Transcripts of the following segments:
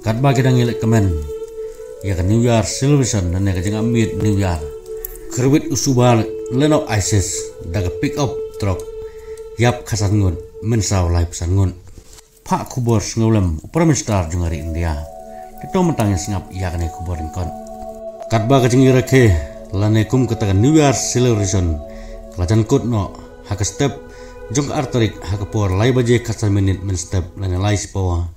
Kat bagi dang ilek kemen ya kan New Year celebration dan ya kan amid New Year kerwit usubal leno ISIS daga pick up truck yap khasan ngun mensaw live san ngun pak kubor ngolem prime minister jung hari India kita mentang singap ya kan kubor kon kat bagi jing irake lane kum katakan New Year celebration kelajan kut no hak step jung arterik hak por lai baje khasan minit men step lane lai spawa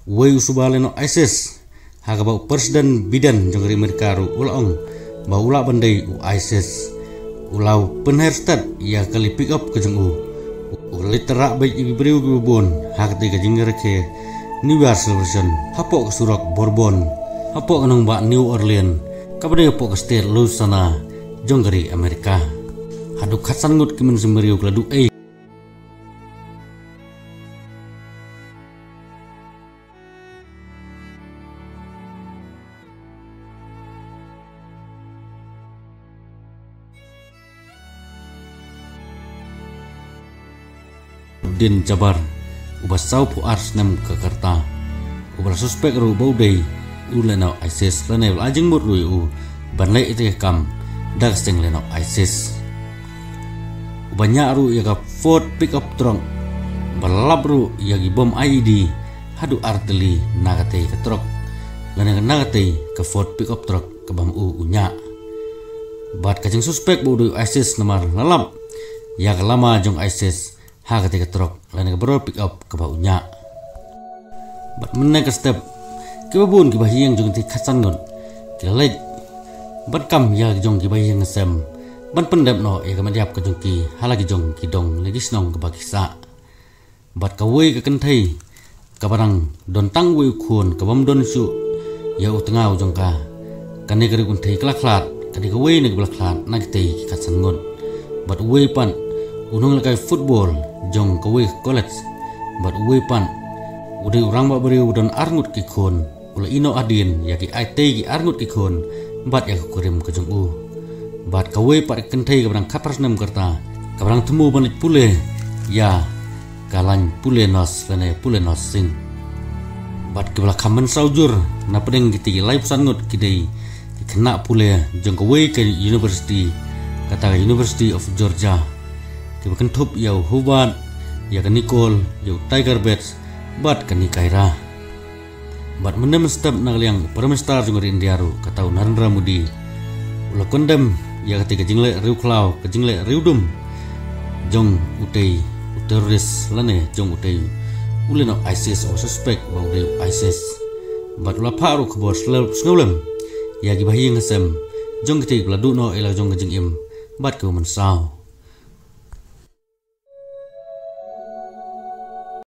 Wei usubale no ISIS haga bau Presiden Biden jong Amerika ru ulang bau ula bandai u ISIS ulau penherstad ya kali pick up ke jeng u litera baik ibi beriu ke bon hak tiga jengger ke New Year celebration hapok ke surak Bourbon hapok ke nong bak New Orleans kabade hapok ke state Louisiana jong Amerika haduk khatsan ngut kimen semeriu keladu Din Jabar ubah sau pu ars nam ke Jakarta ubah suspek ru bau dei ulena ISIS lena ajeng mut ru u ban lai ite kam dag seng lena ISIS ubah nya ru ya ka Ford pick up truck balap ru ya gi bom IED hadu arteli nagate ke truck lena nagate ke Ford pick up truck ke bam u nya bat kajeng suspek bau dei ISIS namar lalap ya lama jong ISIS ha ketika truk lain ke bro pick up ke baunya bat menaik ke step ke babun ke bahi yang jong ti khasan ngon ke lek bat kam ya jong ke bahi yang sem ban pendep no ya ke madiap ke jong ki halagi jong ki dong lagi snong ke bakisa bat ka wei ke kenthai ka barang don tang wei khun ke bam don su ya u tengau jong ka kane ke kun thai klaklat kadi ke wei ne klaklat na ke ti khasan ngon bat wei pan unung lakai football jong kawe college bat uwe pan udah orang bak beri udon arngut kikon ula ino adin ya ki IT ki arngut kikon bat ya kurim ke jong u bat kawe pak kentai ke barang kapras nem kerta ke barang temu banit pule ya kalan pule nos lene pule nos sing bat ke belah kamen saujur na pedeng kiti live sangut kidai kena pule jong kawe ke university kata University of Georgia tiba kentup yau Hubert ya kan Nicole yau Tiger Bets bat kan Kaira bat mendem step nagliang permestar jungari Indiaru katau Narendra Modi ulah kondem ya ketika jingle riu klau ke jingle riu dum jong utei teroris lane jong utei uleno ISIS o suspek bau de ISIS bat ulah paru ke bos ngolem ya gibahi ngesem jong ketika peladu no ela jong kejing im bat ke mensau